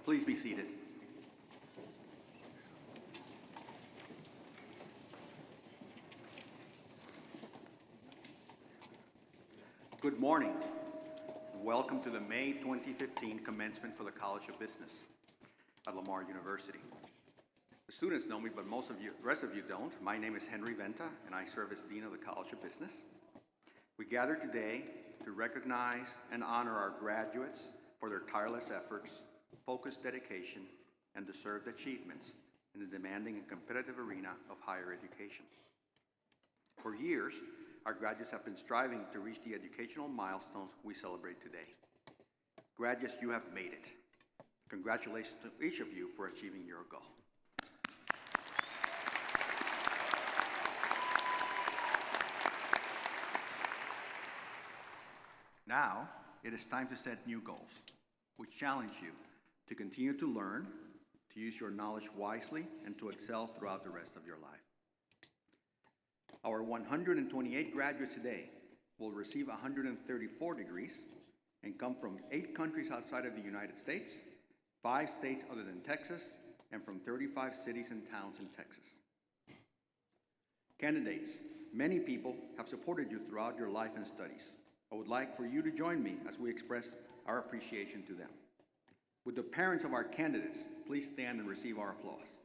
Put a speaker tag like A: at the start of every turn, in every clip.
A: Please be seated. Good morning. Welcome to the May 2015 Commencement for the College of Business at Lamar University. The students know me, but the rest of you don't. My name is Henry Venta, and I serve as Dean of the College of Business. We gather today to recognize and honor our graduates for their tireless efforts, focused dedication, and deserved achievements in the demanding and competitive arena of higher education. For years, our graduates have been striving to reach the educational milestones we celebrate today. Graduates, you have made it. Congratulations to each of you for achieving your goal. Now, it is time to set new goals, which challenge you to continue to learn, to use your knowledge wisely, and to excel throughout the rest of your life. Our 128 graduates today will receive 134 degrees and come from 8 countries outside of the United States, 5 states other than Texas, and from 35 cities and towns in Texas. Candidates, many people have supported you throughout your life and studies. I would like for you to join me as we express our appreciation to them. Would the parents of our candidates please stand and receive our applause?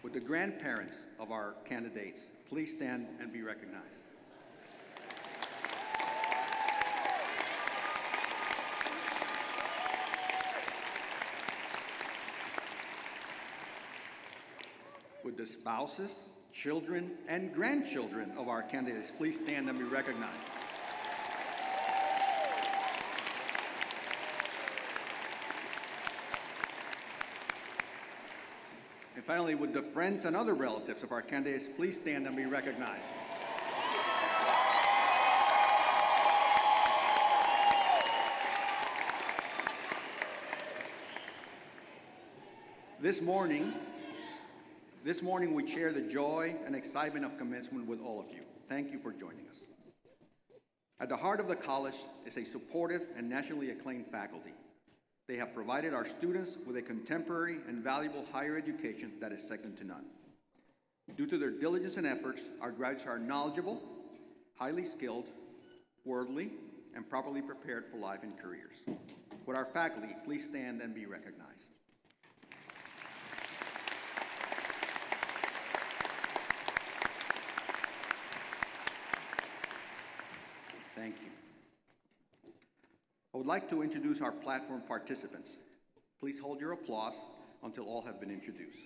A: Would the grandparents of our candidates please stand and be recognized? Would the spouses, children, and grandchildren of our candidates please stand and be recognized? And finally, would the friends and other relatives of our candidates please stand and be recognized? This morning we share the joy and excitement of commencement with all of you. Thank you for joining us. At the heart of the college is a supportive and nationally acclaimed faculty. They have provided our students with a contemporary and valuable higher education that is second to none. Due to their diligence and efforts, our graduates are knowledgeable, highly skilled, worldly, and properly prepared for life and careers. Would our faculty please stand and be recognized? Thank you. I would like to introduce our platform participants. Please hold your applause until all have been introduced.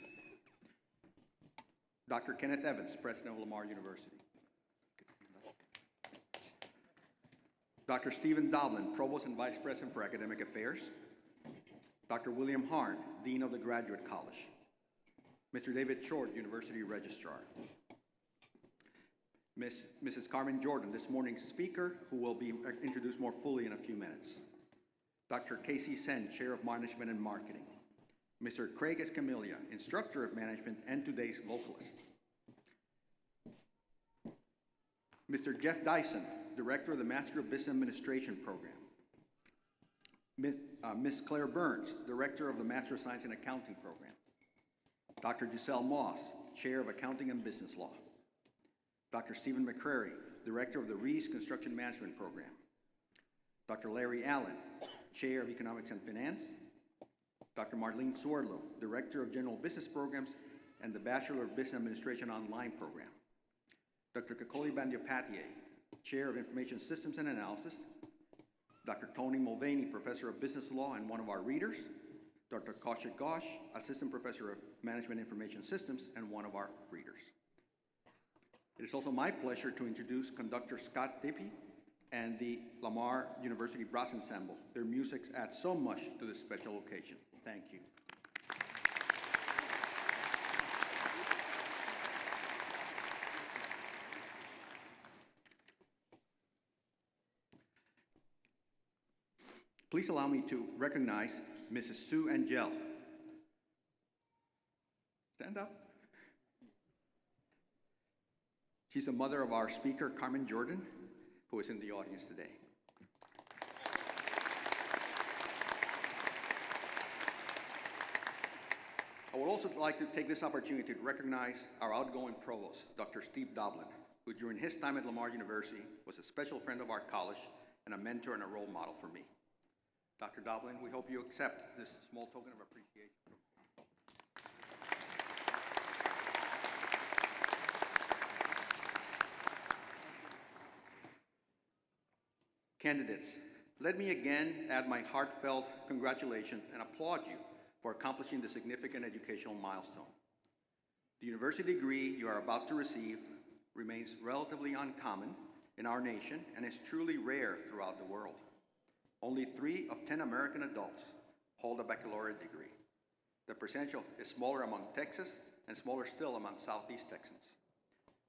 A: Dr. Kenneth Evans, President of Lamar University. Dr. Stephen Doblin, Provost and Vice President for Academic Affairs. Dr. William Harn, Dean of the Graduate College. Mr. David Short, University Registrar. Mrs. Carmen Jordan, this morning's speaker, who will be introduced more fully in a few minutes. Dr. Casey Sen, Chair of Management and Marketing. Mr. Craig Escamilla, Instructor of Management and today's vocalist. Mr. Jeff Dyson, Director of the Master of Business Administration Program. Ms. Claire Burns, Director of the Master of Science in Accounting Program. Dr. Giselle Moss, Chair of Accounting and Business Law. Dr. Stephen McCrary, Director of the Rees Construction Management Program. Dr. Larry Allen, Chair of Economics and Finance. Dr. Marlene Swerdlow, Director of General Business Programs and the Bachelor of Business Administration online program. Dr. Kakoli Bandyopadhyay, Chair of Information Systems and Analysis. Dr. Tony Mulvaney, Professor of Business Law and one of our readers. Dr. Kaushik Ghosh, Assistant Professor of Management Information Systems and one of our readers. It is also my pleasure to introduce conductor Scott Dippy and the Lamar University Brass Ensemble. Their music adds so much to this special occasion. Thank you. Please allow me to recognize Mrs. Sue Angel. Stand up. She's the mother of our speaker, Carmen Jordan, who is in the audience today. I would also like to take this opportunity to recognize our outgoing provost, Dr. Steve Doblin, who during his time at Lamar University was a special friend of our college and a mentor and a role model for me. Dr. Doblin, we hope you accept this small token of appreciation. Candidates, let me again add my heartfelt congratulations and applaud you for accomplishing the significant educational milestone. The university degree you are about to receive remains relatively uncommon in our nation and is truly rare throughout the world. Only 3 of 10 American adults hold a baccalaureate degree. The percentage is smaller among Texas and smaller still among Southeast Texans.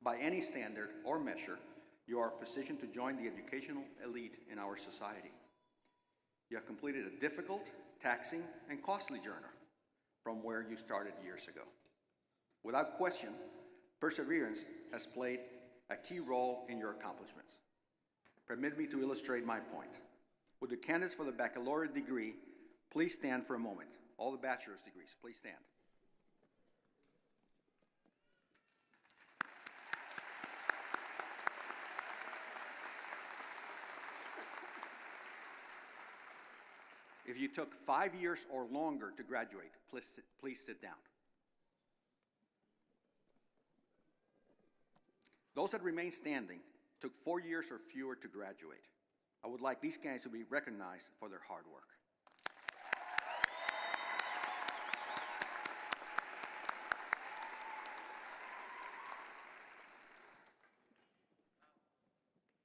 A: By any standard or measure, you are positioned to join the educational elite in our society. You have completed a difficult, taxing, and costly journey from where you started years ago. Without question, perseverance has played a key role in your accomplishments. Permit me to illustrate my point. Would the candidates for the baccalaureate degree please stand for a moment? All the bachelor's degrees, please stand. If you took 5 years or longer to graduate, please sit down. Those that remain standing took 4 years or fewer to graduate. I would like these candidates to be recognized for their hard work.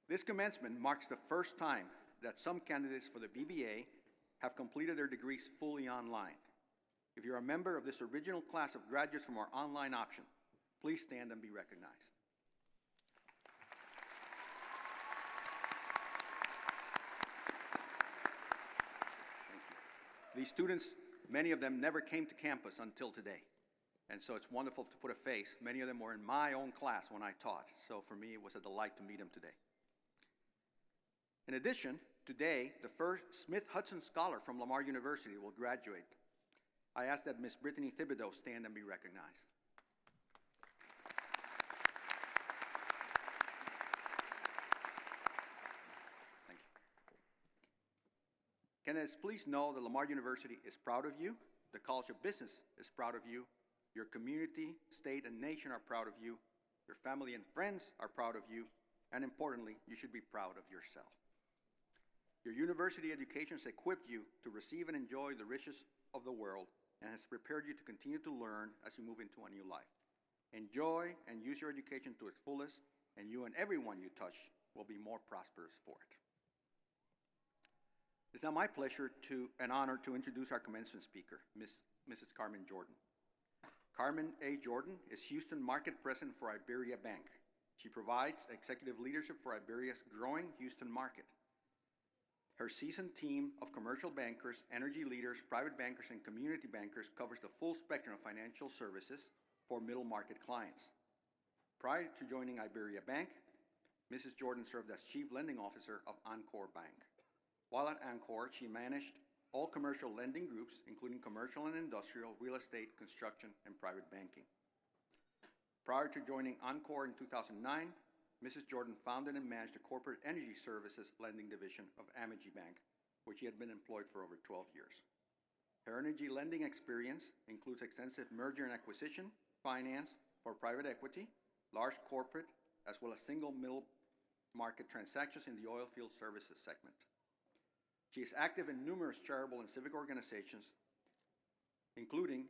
A: This commencement marks the first time that some candidates for the BBA have completed their degrees fully online. If you're a member of this original class of graduates from our online option, please stand and be recognized. These students, many of them never came to campus until today. And so it's wonderful to put a face. Many of them were in my own class when I taught. So for me, it was a delight to meet them today. In addition, today, the first Smith Hudson Scholar from Lamar University will graduate. I ask that Ms. Brittany Thibodeau stand and be recognized. Candidates, please know that Lamar University is proud of you, the College of Business is proud of you, your community, state, and nation are proud of you, your family and friends are proud of you, and importantly, you should be proud of yourself. Your university education has equipped you to receive and enjoy the riches of the world and has prepared you to continue to learn as you move into a new life. Enjoy and use your education to its fullest, and you and everyone you touch will be more prosperous for it. It's now my pleasure and honor to introduce our commencement speaker, Mrs. Carmen Jordan. Carmen A. Jordan is Houston Market President for Iberia Bank. She provides executive leadership for Iberia's growing Houston market. Her seasoned team of commercial bankers, energy leaders, private bankers, and community bankers covers the full spectrum of financial services for middle market clients. Prior to joining Iberia Bank, Mrs. Jordan served as Chief Lending Officer of Encore Bank. While at Encore, she managed all commercial lending groups, including commercial and industrial, real estate, construction, and private banking. Prior to joining Encore in 2009, Mrs. Jordan founded and managed the corporate energy services lending division of Amegy Bank, where she had been employed for over 12 years. Her energy lending experience includes extensive merger and acquisition, finance for private equity, large corporate, as well as single middle market transactions in the oil field services segment. She is active in numerous charitable and civic organizations, including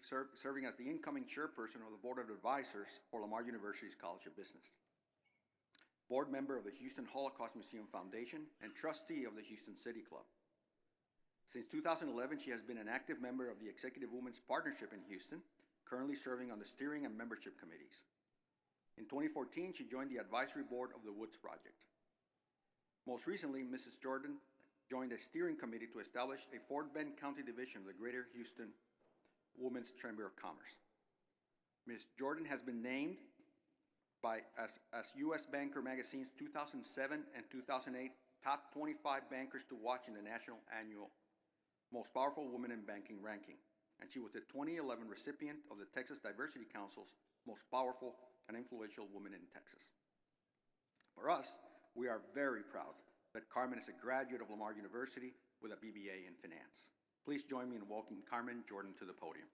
A: serving as the incoming chairperson of the Board of Advisors for Lamar University's College of Business, board member of the Houston Holocaust Museum Foundation, and trustee of the Houston City Club. Since 2011, she has been an active member of the Executive Women's Partnership in Houston, currently serving on the steering and membership committees. In 2014, she joined the advisory board of the Woods Project. Most recently, Mrs. Jordan joined a steering committee to establish a Fort Bend County division of the Greater Houston Women's Chamber of Commerce. Ms. Jordan has been named as U.S. Banker Magazine's 2007 and 2008 Top 25 Bankers to Watch in the National Annual Most Powerful Women in Banking ranking, and she was the 2011 recipient of the Texas Diversity Council's Most Powerful and Influential Women in Texas. For us, we are very proud that Carmen is a graduate of Lamar University with a BBA in finance. Please join me in welcoming Carmen Jordan to the podium.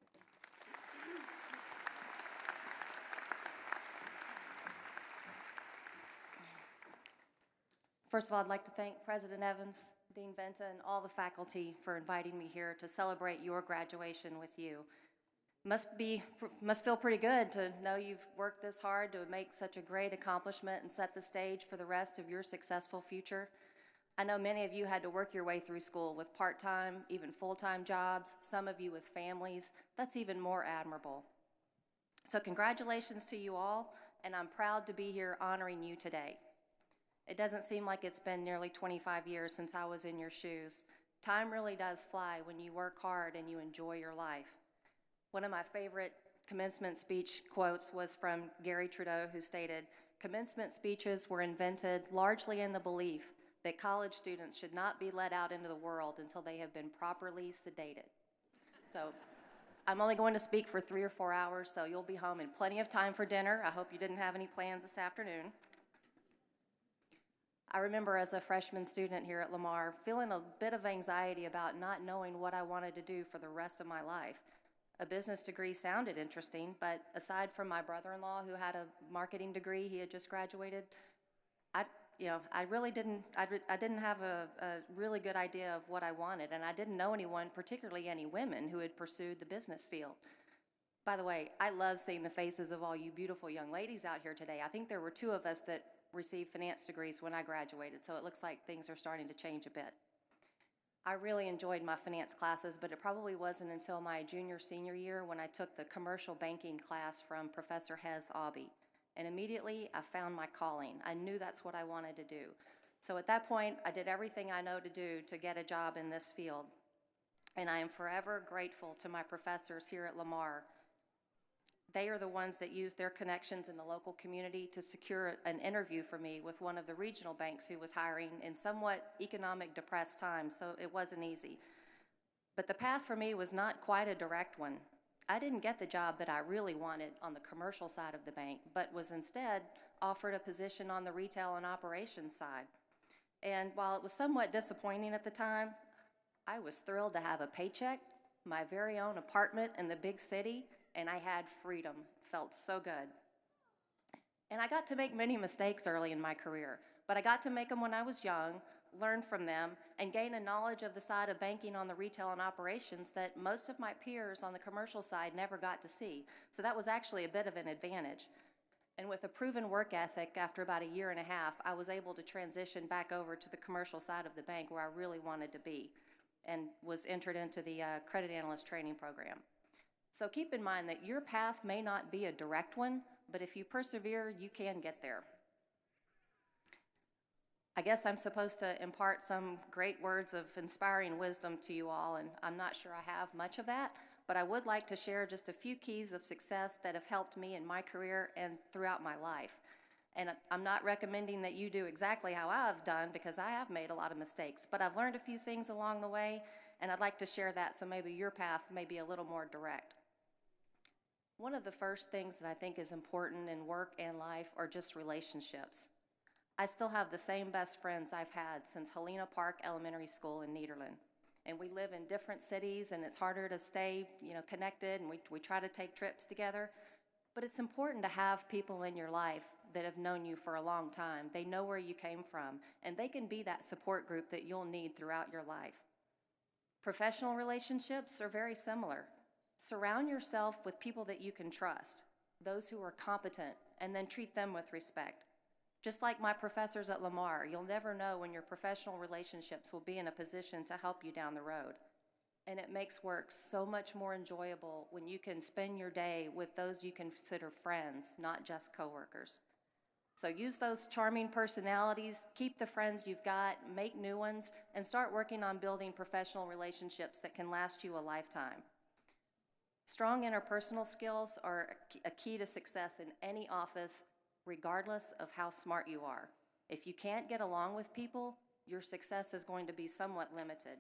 B: First of all, I'd like to thank President Evans, Dean Benta, and all the faculty for inviting me here to celebrate your graduation with you. Must feel pretty good to know you've worked this hard to make such a great accomplishment and set the stage for the rest of your successful future. I know many of you had to work your way through school with part-time, even full-time jobs, some of you with families. That's even more admirable. So congratulations to you all, and I'm proud to be here honoring you today. It doesn't seem like it's been nearly 25 years since I was in your shoes. Time really does fly when you work hard and you enjoy your life. One of my favorite commencement speech quotes was from Gary Trudeau, who stated, "Commencement speeches were invented largely in the belief that college students should not be let out into the world until they have been properly sedated." So I'm only going to speak for 3 or 4 hours, so you'll be home in plenty of time for dinner. I hope you didn't have any plans this afternoon. I remember as a freshman student here at Lamar feeling a bit of anxiety about not knowing what I wanted to do for the rest of my life. A business degree sounded interesting, but aside from my brother-in-law who had a marketing degree, he had just graduated, I didn't have a really good idea of what I wanted, and I didn't know anyone, particularly any women, who had pursued the business field. By the way, I love seeing the faces of all you beautiful young ladies out here today. I think there were 2 of us that received finance degrees when I graduated, so it looks like things are starting to change a bit. I really enjoyed my finance classes, but it probably wasn't until my junior-senior year when I took the commercial banking class from Professor Hez Aubie. And immediately, I found my calling. I knew that's what I wanted to do. So at that point, I did everything I know to do to get a job in this field. And I am forever grateful to my professors here at Lamar. They are the ones that used their connections in the local community to secure an interview for me with one of the regional banks who was hiring in somewhat economic depressed times, so it wasn't easy. But the path for me was not quite a direct one. I didn't get the job that I really wanted on the commercial side of the bank, but was instead offered a position on the retail and operations side. And while it was somewhat disappointing at the time, I was thrilled to have a paycheck, my very own apartment in the big city, and I had freedom. Felt so good. And I got to make many mistakes early in my career, but I got to make them when I was young, learn from them, and gain a knowledge of the side of banking on the retail and operations that most of my peers on the commercial side never got to see. So that was actually a bit of an advantage. And with a proven work ethic, after about 1.5 years, I was able to transition back over to the commercial side of the bank where I really wanted to be, and was entered into the credit analyst training program. So keep in mind that your path may not be a direct one, but if you persevere, you can get there. I guess I'm supposed to impart some great words of inspiring wisdom to you all, and I'm not sure I have much of that, but I would like to share just a few keys of success that have helped me in my career and throughout my life. And I'm not recommending that you do exactly how I've done, because I have made a lot of mistakes, but I've learned a few things along the way, and I'd like to share that so maybe your path may be a little more direct. One of the first things that I think is important in work and life are just relationships. I still have the same best friends I've had since Helena Park Elementary School in Nederland. and we live in different cities, and it's harder to stay, connected, and we try to take trips together. But it's important to have people in your life that have known you for a long time. They know where you came from, and they can be that support group that you'll need throughout your life. Professional relationships are very similar. Surround yourself with people that you can trust, those who are competent, and then treat them with respect. Just like my professors at Lamar, you'll never know when your professional relationships will be in a position to help you down the road. And it makes work so much more enjoyable when you can spend your day with those you consider friends, not just coworkers. So use those charming personalities, keep the friends you've got, make new ones, and start working on building professional relationships that can last you a lifetime. Strong interpersonal skills are a key to success in any office, regardless of how smart you are. If you can't get along with people, your success is going to be somewhat limited.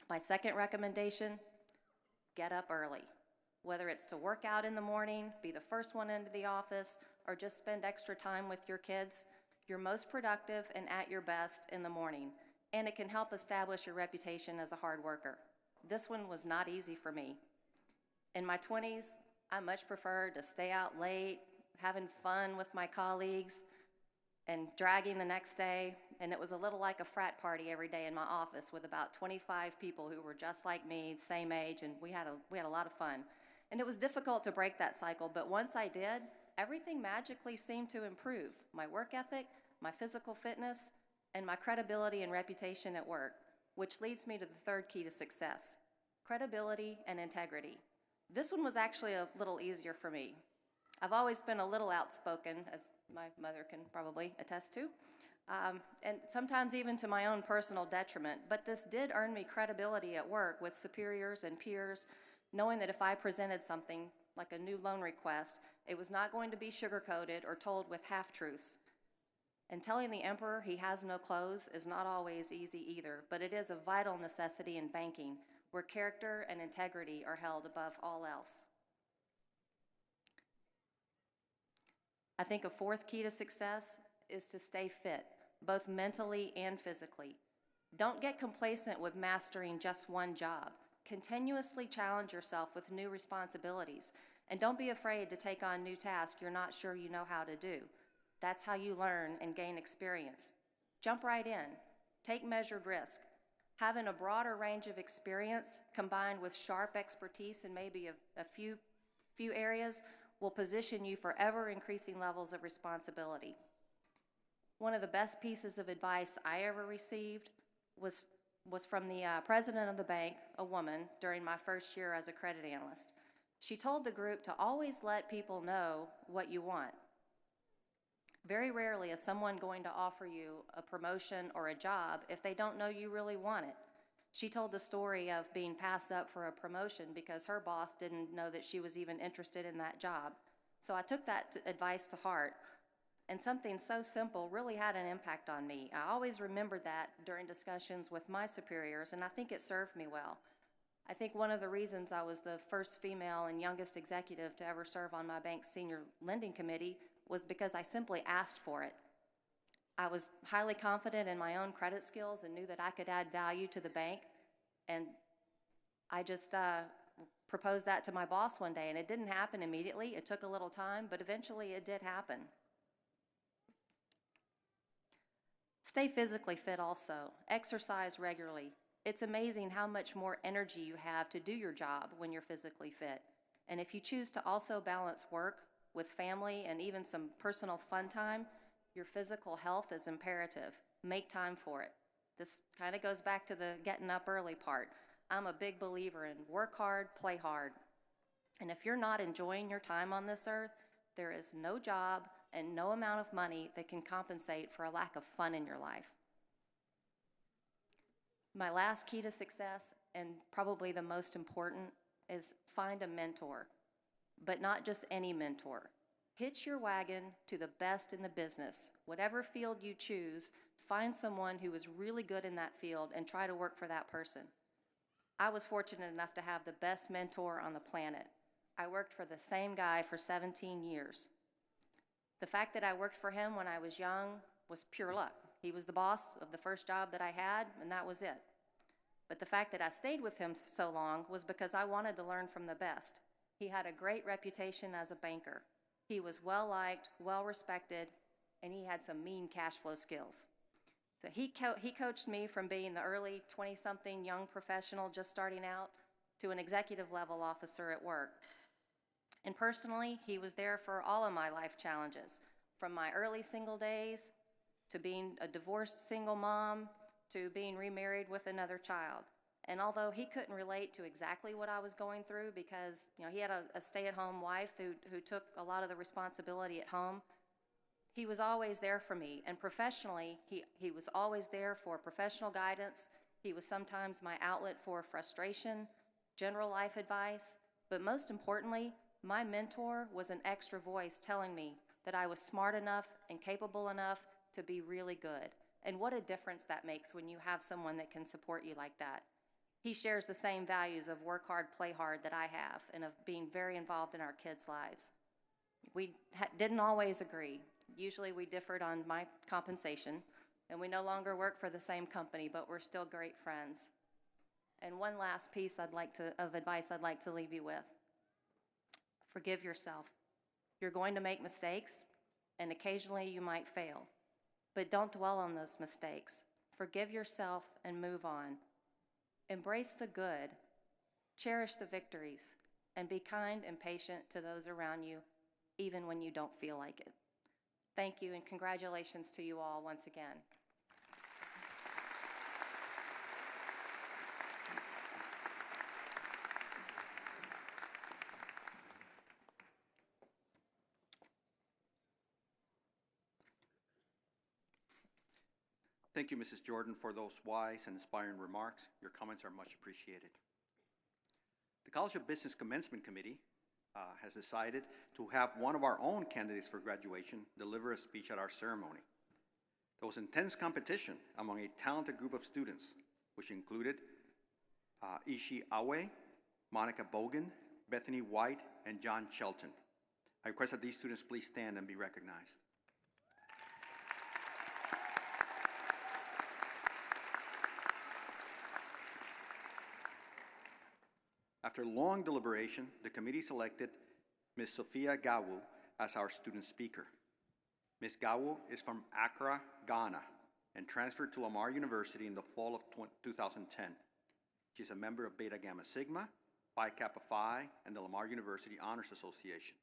B: My second recommendation, get up early. Whether it's to work out in the morning, be the first one into the office, or just spend extra time with your kids, you're most productive and at your best in the morning, and it can help establish your reputation as a hard worker. This one was not easy for me. In my 20s, I much preferred to stay out late, having fun with my colleagues, and dragging the next day, and it was a little like a frat party every day in my office with about 25 people who were just like me, same age, and we had a lot of fun. And it was difficult to break that cycle, but once I did, everything magically seemed to improve. My work ethic, my physical fitness, and my credibility and reputation at work, which leads me to the third key to success, credibility and integrity. This one was actually a little easier for me. I've always been a little outspoken, as my mother can probably attest to, and sometimes even to my own personal detriment, but this did earn me credibility at work with superiors and peers, knowing that if I presented something like a new loan request, it was not going to be sugar-coated or told with half-truths. And telling the emperor he has no clothes is not always easy either, but it is a vital necessity in banking, where character and integrity are held above all else. I think a fourth key to success is to stay fit, both mentally and physically. Don't get complacent with mastering just one job. Continuously challenge yourself with new responsibilities, and don't be afraid to take on new tasks you're not sure you know how to do. That's how you learn and gain experience. Jump right in. Take measured risk. Having a broader range of experience combined with sharp expertise in maybe a few areas will position you for ever-increasing levels of responsibility. One of the best pieces of advice I ever received was from the president of the bank, a woman, during my first year as a credit analyst. She told the group to always let people know what you want. Very rarely is someone going to offer you a promotion or a job if they don't know you really want it. She told the story of being passed up for a promotion because her boss didn't know that she was even interested in that job. So I took that advice to heart, and something so simple really had an impact on me. I always remembered that during discussions with my superiors, and I think it served me well. I think one of the reasons I was the first female and youngest executive to ever serve on my bank's senior lending committee was because I simply asked for it. I was highly confident in my own credit skills and knew that I could add value to the bank, and I just proposed that to my boss one day, and it didn't happen immediately. It took a little time, but eventually it did happen. Stay physically fit also. Exercise regularly. It's amazing how much more energy you have to do your job when you're physically fit. And if you choose to also balance work with family and even some personal fun time, your physical health is imperative. Make time for it. This kind of goes back to the getting up early part. I'm a big believer in work hard, play hard. And if you're not enjoying your time on this earth, there is no job and no amount of money that can compensate for a lack of fun in your life. My last key to success, and probably the most important, is find a mentor, but not just any mentor. Hitch your wagon to the best in the business. Whatever field you choose, find someone who is really good in that field and try to work for that person. I was fortunate enough to have the best mentor on the planet. I worked for the same guy for 17 years. The fact that I worked for him when I was young was pure luck. He was the boss of the first job that I had, and that was it. But the fact that I stayed with him so long was because I wanted to learn from the best. He had a great reputation as a banker. He was well-liked, well-respected, and he had some mean cash flow skills. So he coached me from being the early 20-something young professional just starting out to an executive level officer at work. And personally, he was there for all of my life challenges, from my early single days to being a divorced single mom to being remarried with another child. And although he couldn't relate to exactly what I was going through because, he had a stay-at-home wife who took a lot of the responsibility at home, he was always there for me. And professionally, he was always there for professional guidance. He was sometimes my outlet for frustration, general life advice, but most importantly, my mentor was an extra voice telling me that I was smart enough and capable enough to be really good. And what a difference that makes when you have someone that can support you like that. He shares the same values of work hard, play hard that I have, and of being very involved in our kids' lives. We didn't always agree. Usually we differed on my compensation, and we no longer work for the same company, but we're still great friends. And one last piece of advice I'd like to leave you with. Forgive yourself. You're going to make mistakes, and occasionally you might fail. But don't dwell on those mistakes. Forgive yourself and move on. Embrace the good, cherish the victories, and be kind and patient to those around you, even when you don't feel like it. Thank you, and congratulations to you all once again.
A: Thank you, Mrs. Jordan, for those wise and inspiring remarks. Your comments are much appreciated. The College of Business Commencement Committee has decided to have one of our own candidates for graduation deliver a speech at our ceremony. There was intense competition among a talented group of students, which included Ishi Awe, Monica Bogan, Bethany White, and John Shelton. I request that these students please stand and be recognized. After long deliberation, the committee selected Ms. Sophia Gawu as our student speaker. Ms. Gawu is from Accra, Ghana, and transferred to Lamar University in the fall of 2010. She's a member of Beta Gamma Sigma, Phi Kappa Phi, and the Lamar University Honors Association.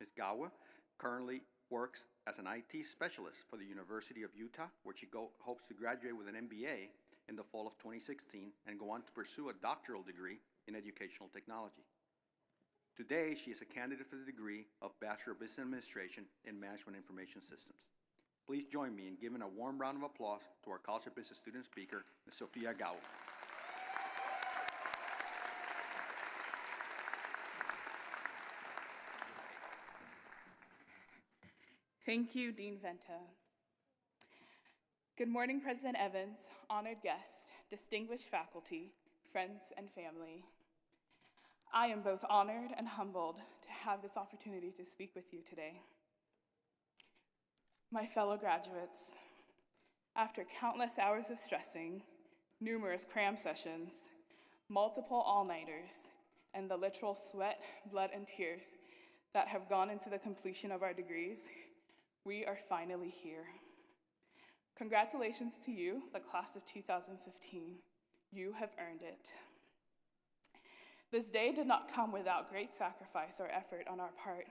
A: Ms. Gawu currently works as an IT specialist for the University of Utah, where she hopes to graduate with an MBA in the fall of 2016 and go on to pursue a doctoral degree in educational technology. Today, she is a candidate for the degree of Bachelor of Business Administration in Management Information Systems. Please join me in giving a warm round of applause to our College of Business student speaker, Ms. Sophia Gawu.
C: Thank you, Dean Venta. Good morning, President Evans, honored guests, distinguished faculty, friends, and family. I am both honored and humbled to have this opportunity to speak with you today. My fellow graduates, after countless hours of stressing, numerous cram sessions, multiple all-nighters, and the literal sweat, blood, and tears that have gone into the completion of our degrees, we are finally here. Congratulations to you, the class of 2015. You have earned it. This day did not come without great sacrifice or effort on our part.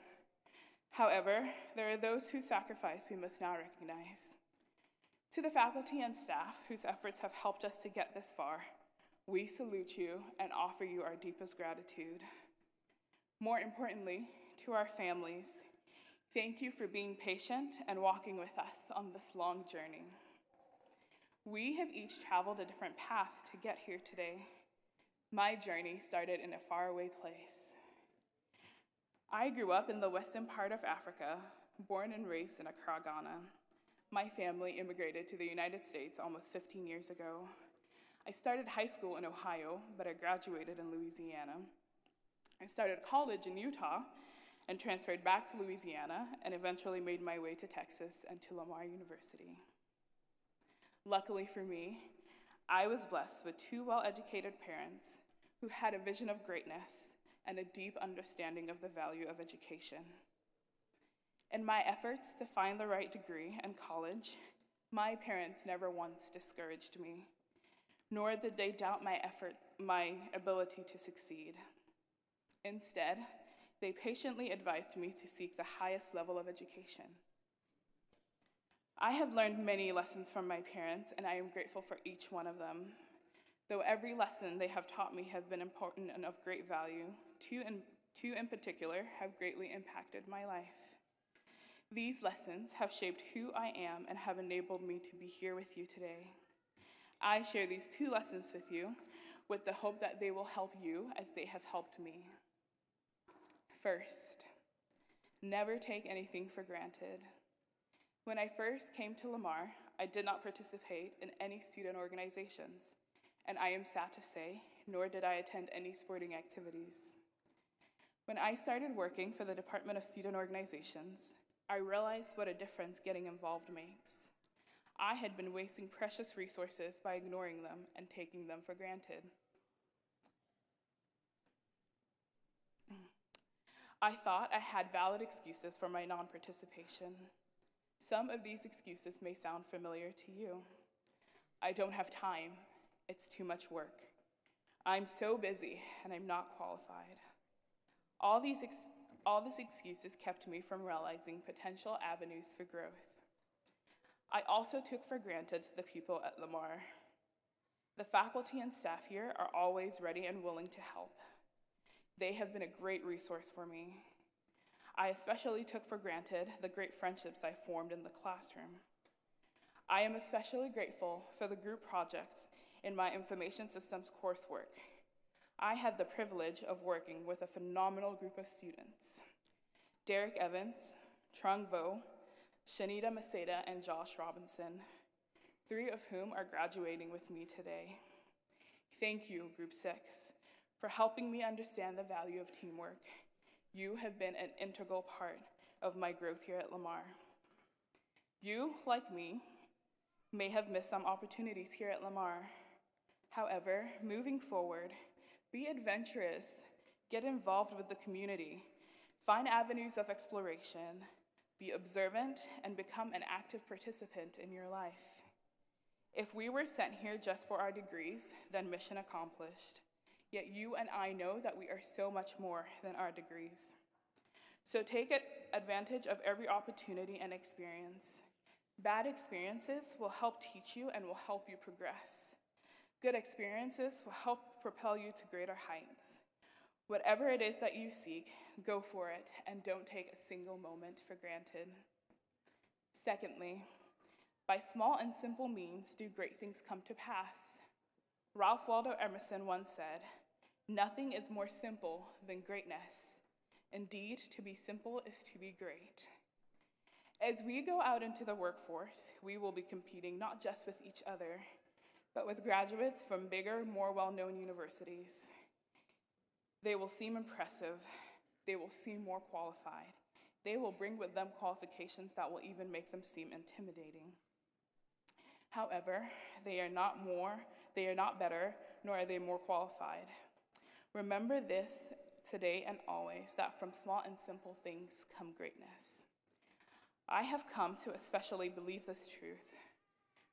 C: However, there are those who sacrifice we must now recognize. To the faculty and staff whose efforts have helped us to get this far, we salute you and offer you our deepest gratitude. More importantly, to our families, thank you for being patient and walking with us on this long journey. We have each traveled a different path to get here today. My journey started in a faraway place. I grew up in the western part of Africa, born and raised in Accra, Ghana. My family immigrated to the United States almost 15 years ago. I started high school in Ohio, but I graduated in Louisiana. I started college in Utah and transferred back to Louisiana and eventually made my way to Texas and to Lamar University. Luckily for me, I was blessed with two well-educated parents who had a vision of greatness and a deep understanding of the value of education. In my efforts to find the right degree and college, my parents never once discouraged me, nor did they doubt my ability to succeed. Instead, they patiently advised me to seek the highest level of education. I have learned many lessons from my parents, and I am grateful for each one of them. Though every lesson they have taught me have been important and of great value, two in particular have greatly impacted my life. These lessons have shaped who I am and have enabled me to be here with you today. I share these two lessons with you with the hope that they will help you as they have helped me. First, never take anything for granted. When I first came to Lamar, I did not participate in any student organizations, and I am sad to say, nor did I attend any sporting activities. When I started working for the Department of Student Organizations, I realized what a difference getting involved makes. I had been wasting precious resources by ignoring them and taking them for granted. I thought I had valid excuses for my non-participation. Some of these excuses may sound familiar to you. I don't have time. It's too much work. I'm so busy and I'm not qualified. All these excuses kept me from realizing potential avenues for growth. I also took for granted the people at Lamar. The faculty and staff here are always ready and willing to help. They have been a great resource for me. I especially took for granted the great friendships I formed in the classroom. I am especially grateful for the group projects in my information systems coursework. I had the privilege of working with a phenomenal group of students: Derek Evans, Trung Vo, Shanita Maceda, and Josh Robinson, 3 of whom are graduating with me today. Thank you, Group 6, for helping me understand the value of teamwork. You have been an integral part of my growth here at Lamar. You, like me, may have missed some opportunities here at Lamar. However, moving forward, be adventurous, get involved with the community, find avenues of exploration, be observant, and become an active participant in your life. If we were sent here just for our degrees, then mission accomplished. Yet you and I know that we are so much more than our degrees. So take advantage of every opportunity and experience. Bad experiences will help teach you and will help you progress. Good experiences will help propel you to greater heights. Whatever it is that you seek, go for it, and don't take a single moment for granted. Secondly, by small and simple means do great things come to pass. Ralph Waldo Emerson once said, "Nothing is more simple than greatness. Indeed, to be simple is to be great." As we go out into the workforce, we will be competing not just with each other, but with graduates from bigger, more well-known universities. They will seem impressive. They will seem more qualified. They will bring with them qualifications that will even make them seem intimidating. However, they are not better, nor are they more qualified. Remember this today and always, that from small and simple things come greatness. I have come to especially believe this truth.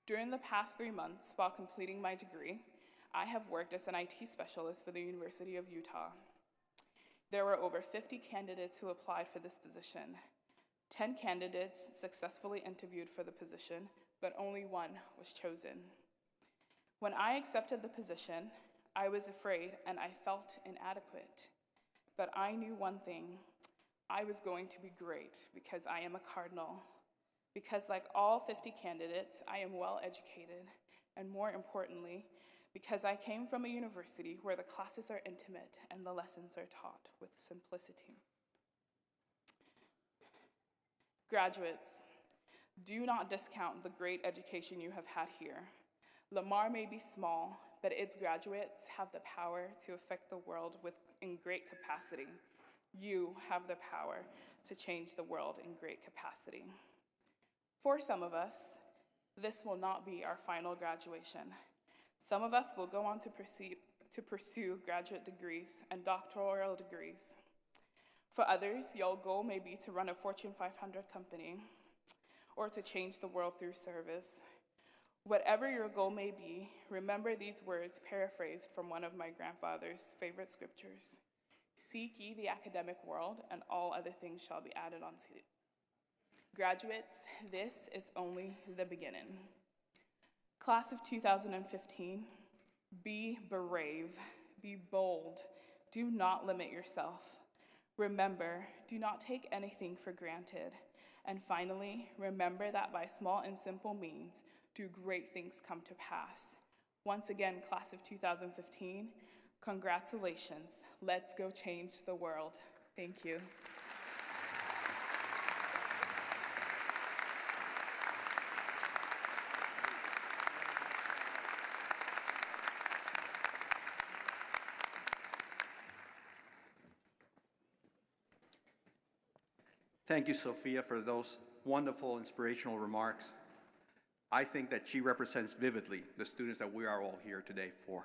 C: During the past 3 months, while completing my degree, I have worked as an IT specialist for the University of Utah. There were over 50 candidates who applied for this position. 10 candidates successfully interviewed for the position, but only 1 was chosen. When I accepted the position, I was afraid and I felt inadequate. But I knew one thing: I was going to be great because I am a Cardinal. Because like all 50 candidates, I am well educated, and more importantly, because I came from a university where the classes are intimate and the lessons are taught with simplicity. Graduates, do not discount the great education you have had here. Lamar may be small, but its graduates have the power to affect the world in great capacity. You have the power to change the world in great capacity. For some of us, this will not be our final graduation. Some of us will go on to pursue graduate degrees and doctoral degrees. For others, your goal may be to run a Fortune 500 company or to change the world through service. Whatever your goal may be, remember these words paraphrased from one of my grandfather's favorite scriptures. Seek ye the academic world, and all other things shall be added unto it. Graduates, this is only the beginning. Class of 2015, be brave, be bold, do not limit yourself. Remember, do not take anything for granted. And finally, remember that by small and simple means, do great things come to pass. Once again, class of 2015, congratulations. Let's go change the world. Thank you.
A: Thank you, Sophia, for those wonderful, inspirational remarks. I think that she represents vividly the students that we are all here today for.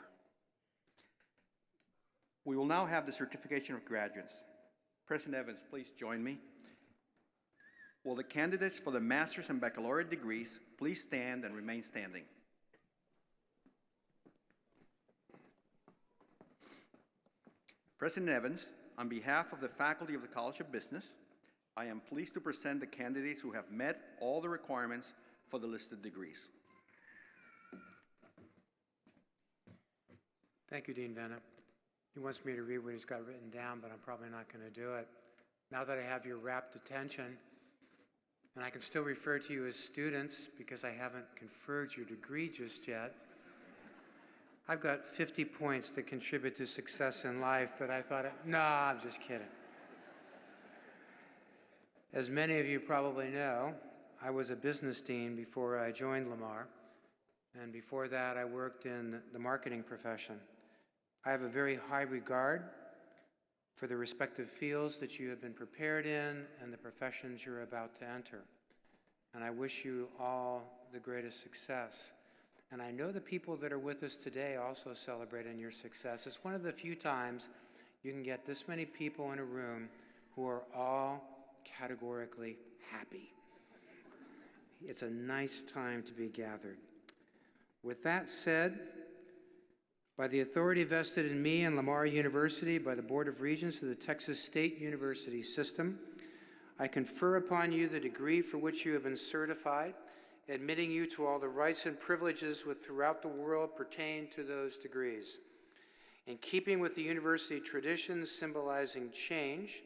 A: We will now have the certification of graduates. President Evans, please join me. Will the candidates for the master's and baccalaureate degrees please stand and remain standing? President Evans, on behalf of the faculty of the College of Business, I am pleased to present the candidates who have met all the requirements for the listed degrees.
D: Thank you, Dean Bennett. He wants me to read what he's got written down, but I'm probably not going to do it. Now that I have your rapt attention, and I can still refer to you as students because I haven't conferred your degree just yet, I've got 50 points to contribute to success in life, but I thought, no, I'm just kidding. As many of you probably know, I was a business dean before I joined Lamar, and before that I worked in the marketing profession. I have a very high regard for the respective fields that you have been prepared in and the professions you're about to enter. And I wish you all the greatest success. And I know the people that are with us today also celebrate in your success. It's one of the few times you can get this many people in a room who are all categorically happy. It's a nice time to be gathered. With that said, by the authority vested in me and Lamar University by the Board of Regents of the Texas State University System, I confer upon you the degree for which you have been certified, admitting you to all the rights and privileges which throughout the world pertain to those degrees. In keeping with the university traditions symbolizing change,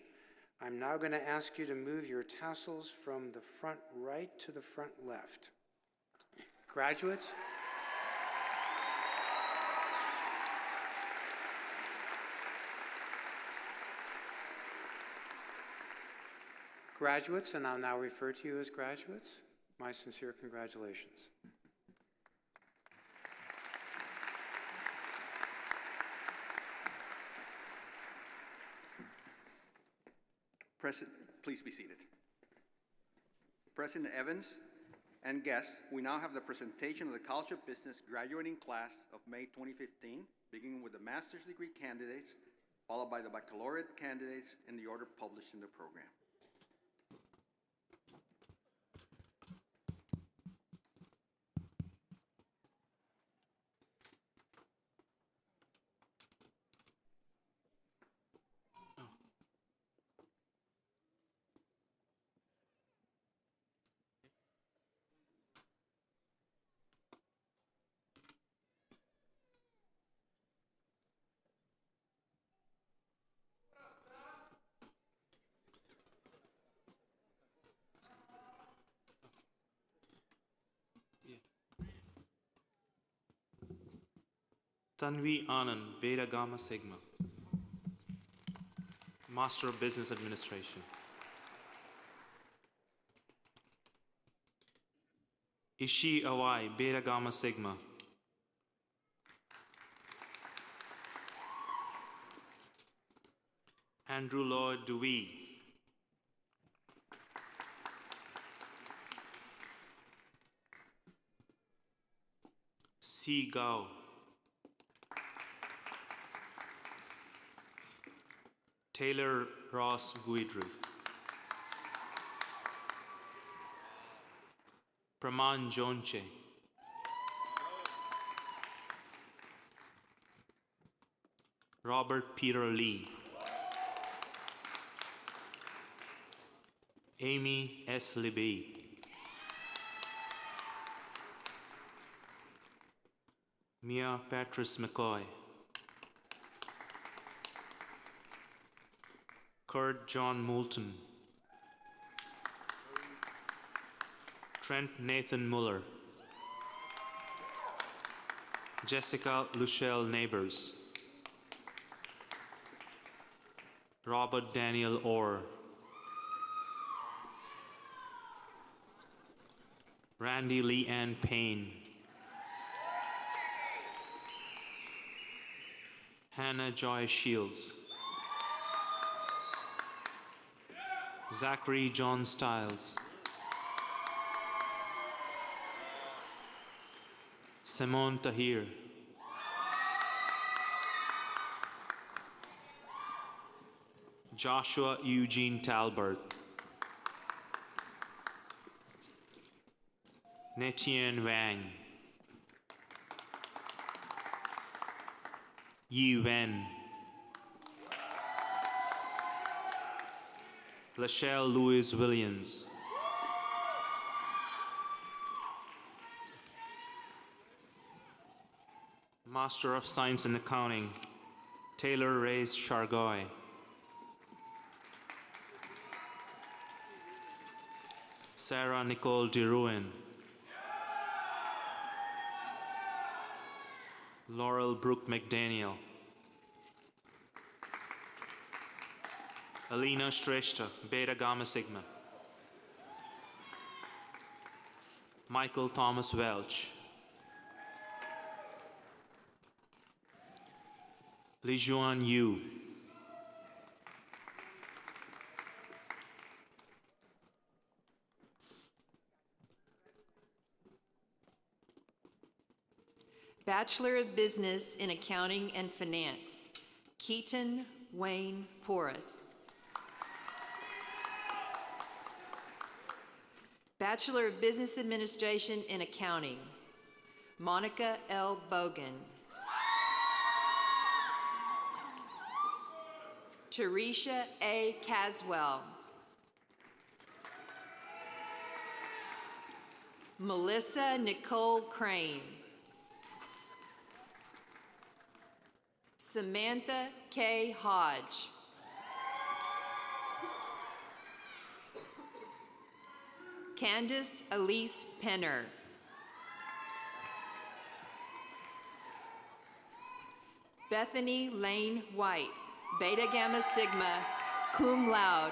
D: I'm now going to ask you to move your tassels from the front right to the front left. Graduates, and I'll now refer to you as graduates, my sincere congratulations.
A: President, please be seated. President Evans and guests, we now have the presentation of the College of Business graduating class of May 2015, beginning with the master's degree candidates, followed by the baccalaureate candidates in the order published in the program.
E: Tanvi Anand, Beta Gamma Sigma, Master of Business Administration. Ishi Awai, Beta Gamma Sigma. Andrew Lloyd Dewey. Si Gao. Taylor Ross Guidru. Praman Jonche. Robert Peter Lee. Amy S. Libby. Mia Patrice McCoy. Kurt John Moulton. Trent Nathan Muller. Jessica Luchelle Neighbors. Robert Daniel Orr. Randy Lee Ann Payne. Hannah Joy Shields. Zachary John Stiles. Simone Tahir. Joshua Eugene Talbert. Netian Wang. Yi Wen. Lachelle Louise Williams. Master of Science in Accounting, Taylor Reyes Chargoy. Sarah Nicole DeRuin. Laurel Brooke McDaniel. Alina Shrestha, Beta Gamma Sigma. Michael Thomas Welch. Lijuan Yu.
F: Bachelor of Business in Accounting and Finance, Keaton Wayne Porras. Bachelor of Business Administration in Accounting, Monica L. Bogan. Teresha A. Caswell. Melissa Nicole Crane. Samantha K. Hodge. Candace Elise Penner. Bethany Lane White, Beta Gamma Sigma, cum laude.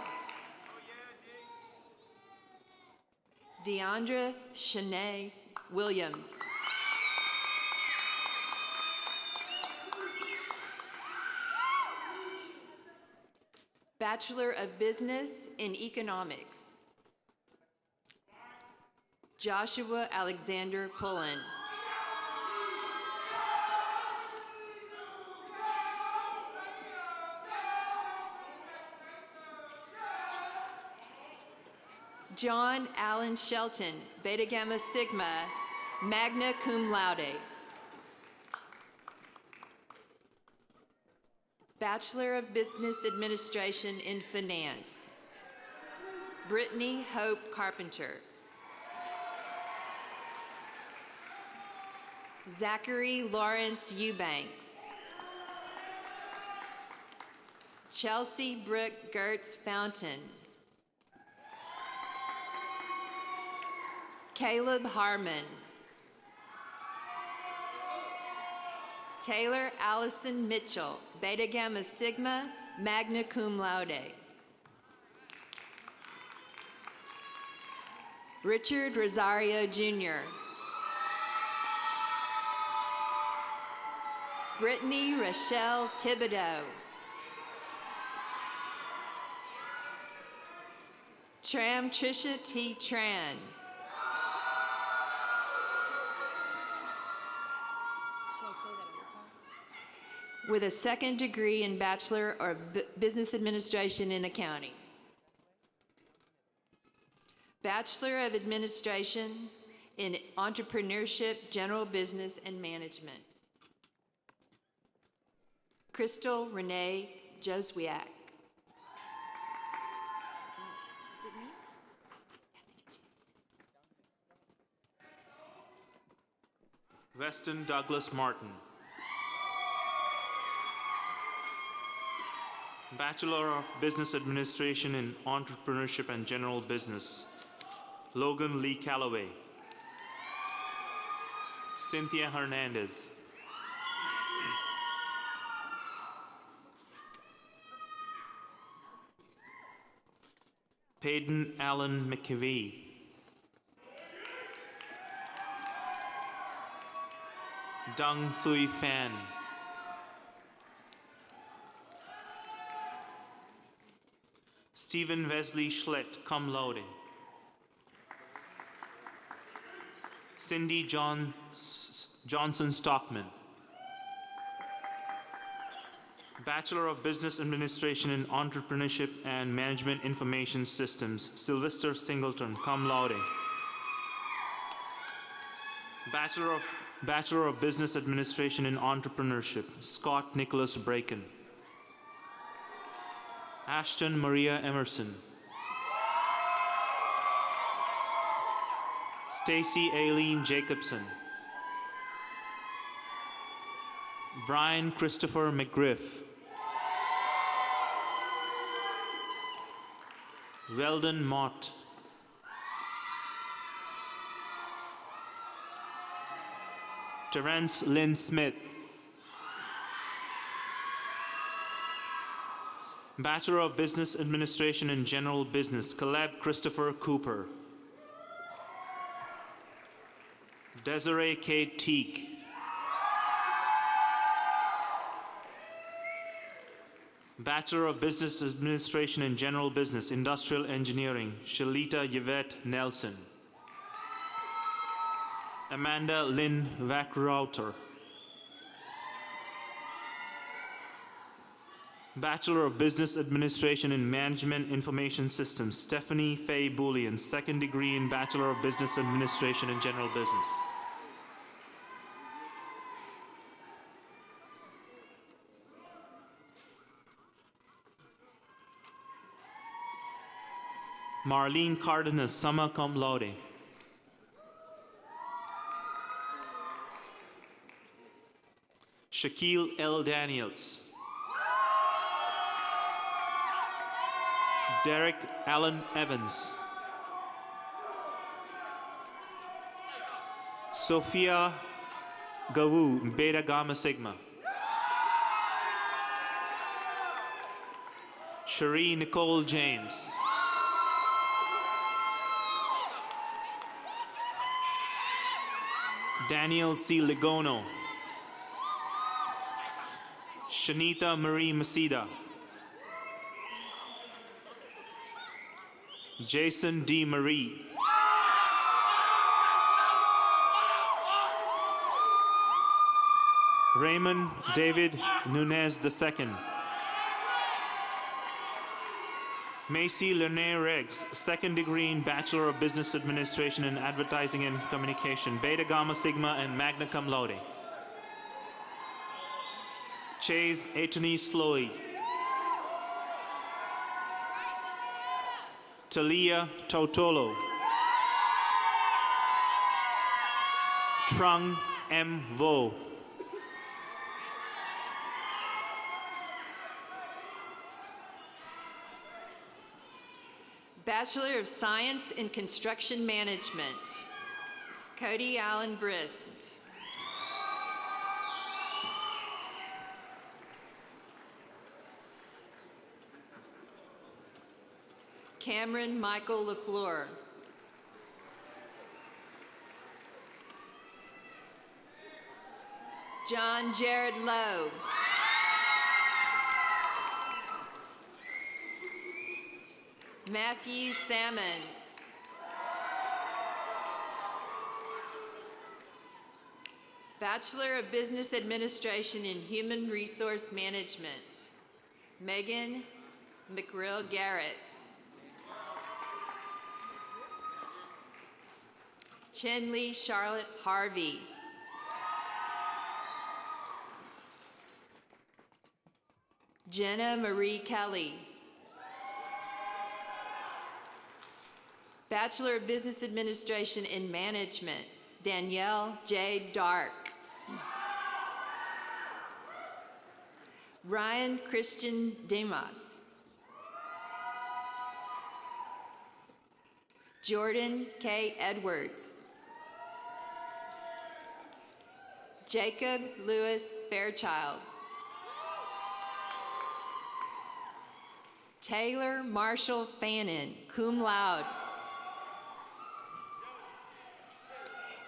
F: Deandra Shanae Williams. Bachelor of Business in Economics, Joshua Alexander Pullen. John Allen Shelton, Beta Gamma Sigma, magna cum laude. Bachelor of Business Administration in Finance, Brittany Hope Carpenter. Zachary Lawrence Eubanks. Chelsea Brooke Gertz Fountain. Caleb Harmon. Taylor Allison Mitchell, Beta Gamma Sigma, magna cum laude. Richard Rosario Jr. Brittany Rochelle Thibodeau. Tram Trisha T. Tran. with a second degree in Bachelor of Business Administration in Accounting. Bachelor of Administration in Entrepreneurship, General Business, and Management. Crystal Renee Joswiak. Is it me? I think it's you.
E: Weston Douglas Martin. Bachelor of Business Administration in Entrepreneurship and General Business. Logan Lee Calloway. Cynthia Hernandez. Peyton Allen McKevey. Dong Thuy Phan. Stephen Wesley Schlett, cum laude. Cindy Johnson Stockman. Bachelor of Business Administration in Entrepreneurship and Management Information Systems, Sylvester Singleton, cum laude. Bachelor of Business Administration in Entrepreneurship, Scott Nicholas Braken. Ashton Maria Emerson. Stacy Aileen Jacobson. Brian Christopher McGriff. Weldon Mott. Terence Lynn Smith. Bachelor of Business Administration in General Business, Caleb Christopher Cooper. Desiree K. Teague. Bachelor of Business Administration in General Business, Industrial Engineering, Shalita Yvette Nelson. Amanda Lynn Wackrauter. Bachelor of Business Administration in Management Information Systems, Stephanie Faye Bullion, second degree in Bachelor of Business Administration in General Business. Marlene Cardenas, summa cum laude. Shaquille L. Daniels. Derek Allen Evans. Sophia Gawu, Beta Gamma Sigma. Cherie Nicole James. Daniel C. Ligono. Shanita Marie Masida. Jason D. Marie. Raymond David Nunez II. Macy Lene Riggs, second degree in Bachelor of Business Administration in Advertising and Communication, Beta Gamma Sigma and Magna Cum Laude. Chase Attorney Sloy. Talia Totolo. Trung M. Vo.
F: Bachelor of Science in Construction Management, Cody Allen Brist. Cameron Michael LaFleur. John Jared Lowe. Matthew Sammons. Bachelor of Business Administration in Human Resource Management, Megan McRill Garrett. Chinley Charlotte Harvey. Jenna Marie Kelly. Bachelor of Business Administration in Management, Danielle J. Dark. Ryan Christian Demas. Jordan K. Edwards. Jacob Lewis Fairchild. Taylor Marshall Fannin, cum laude.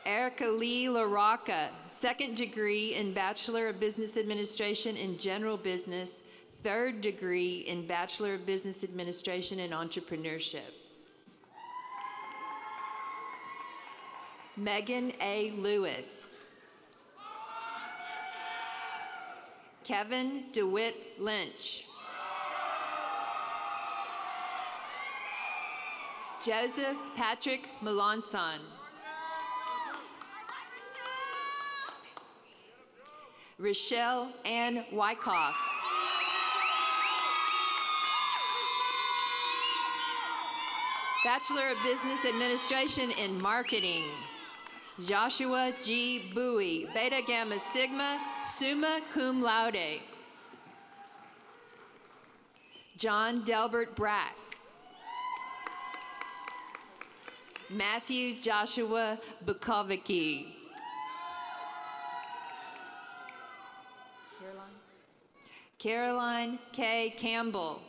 F: Erica Lee LaRocca, second degree in Bachelor of Business Administration in General Business, third degree in Bachelor of Business Administration in Entrepreneurship. Megan A. Lewis. Kevin DeWitt Lynch. Joseph Patrick Melanson. Rochelle Ann Wyckoff. Bachelor of Business Administration in Marketing, Joshua G. Bowie, Beta Gamma Sigma, summa cum laude. John Delbert Brack. Matthew Joshua Bukovicki. Caroline K. Campbell.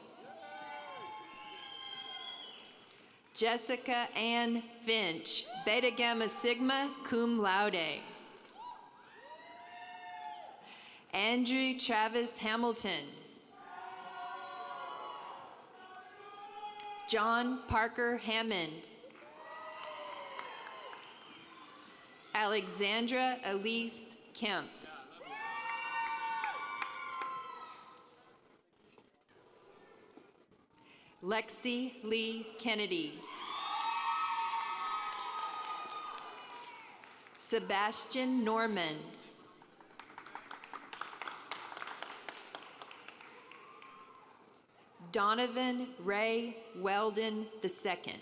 F: Jessica Ann Finch, Beta Gamma Sigma, cum laude. Andrew Travis Hamilton. John Parker Hammond. Alexandra Elise Kemp. Lexi Lee Kennedy. Sebastian Norman. Donovan Ray Weldon II.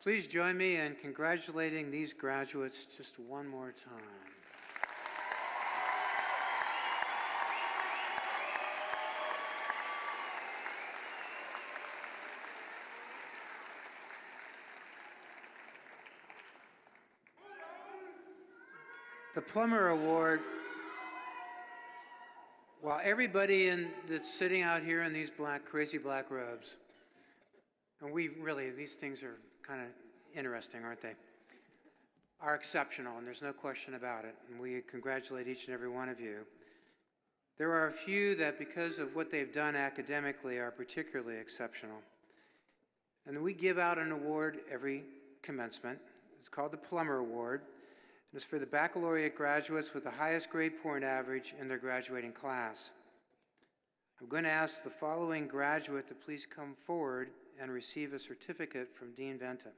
D: Please join me in congratulating these graduates just one more time. The Plummer Award, while everybody that's sitting out here in these crazy black robes, and these things are kind of interesting, aren't they? Are exceptional, and there's no question about it. And we congratulate each and every one of you. There are a few that, because of what they've done academically, are particularly exceptional. And we give out an award every commencement. It's called the Plummer Award. And it's for the baccalaureate graduates with the highest grade point average in their graduating class. I'm going to ask the following graduate to please come forward and receive a certificate from Dean Venta.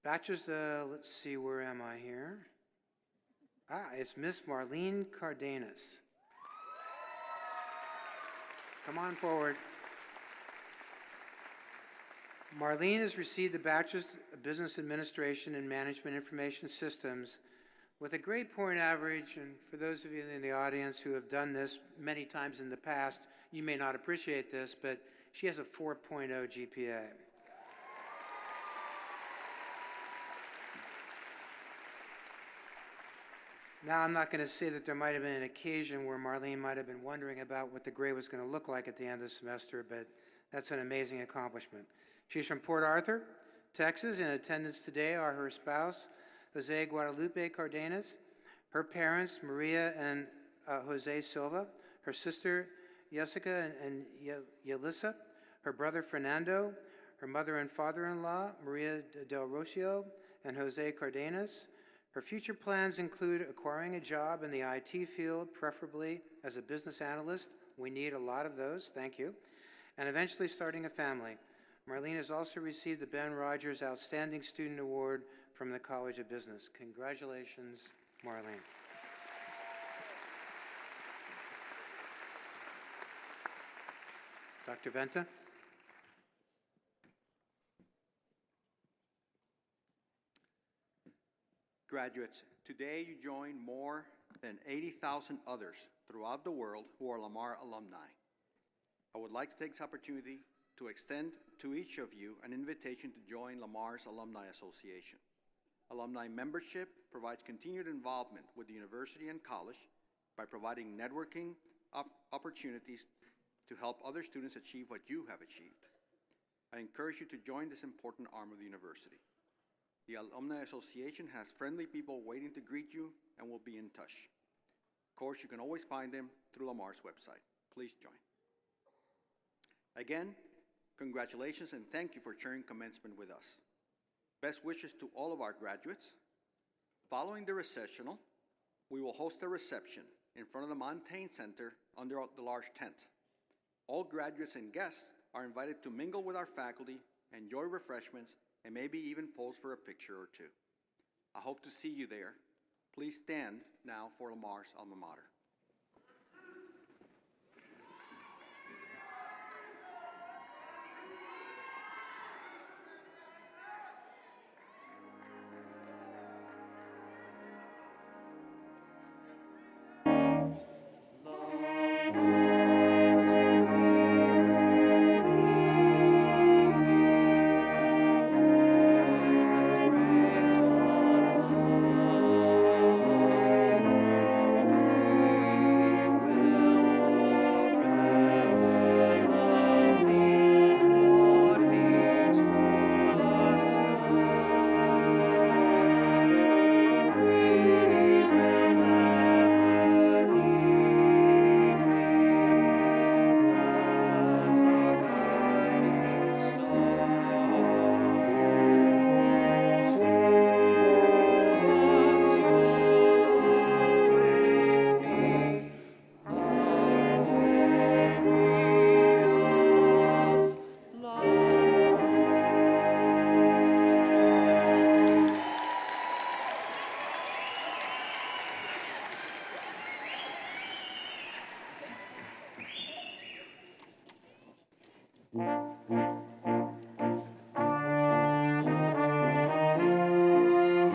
D: Bachelor's, let's see, where am I here? It's Miss Marlene Cardenas. Come on forward. Marlene has received the Bachelor's of Business Administration and Management Information Systems With a grade point average, and for those of you in the audience who have done this many times in the past, you may not appreciate this, but she has a 4.0 GPA. Now, I'm not going to say that there might have been an occasion where Marlene might have been wondering about what the grade was going to look like at the end of the semester, but that's an amazing accomplishment. She's from Port Arthur, Texas. In attendance today are her spouse, Jose Guadalupe Cardenas, her parents, Maria and Jose Silva, her sister, Jessica and Yelissa, her brother, Fernando, her mother and father-in-law, Maria del Rocio and Jose Cardenas. Her future plans include acquiring a job in the IT field, preferably as a business analyst. We need a lot of those, thank you. And eventually starting a family. Marlene has also received the Ben Rogers Outstanding Student Award from the College of Business. Congratulations, Marlene. Dr. Venta?
A: Graduates, today you join more than 80,000 others throughout the world who are Lamar alumni. I would like to take this opportunity to extend to each of you an invitation to join Lamar's Alumni Association. Alumni membership provides continued involvement with the university and college by providing networking opportunities to help other students achieve what you have achieved. I encourage you to join this important arm of the university. The Alumni Association has friendly people waiting to greet you and will be in touch. Of course, you can always find them through Lamar's website. Please join. Again, congratulations and thank you for sharing commencement with us. Best wishes to all of our graduates. Following the recessional, we will host a reception in front of the Montaigne Center under the large tent. All graduates and guests are invited to mingle with our faculty, enjoy refreshments, and maybe even pose for a picture or two. I hope to see you there. Please stand now for Lamar's alma mater.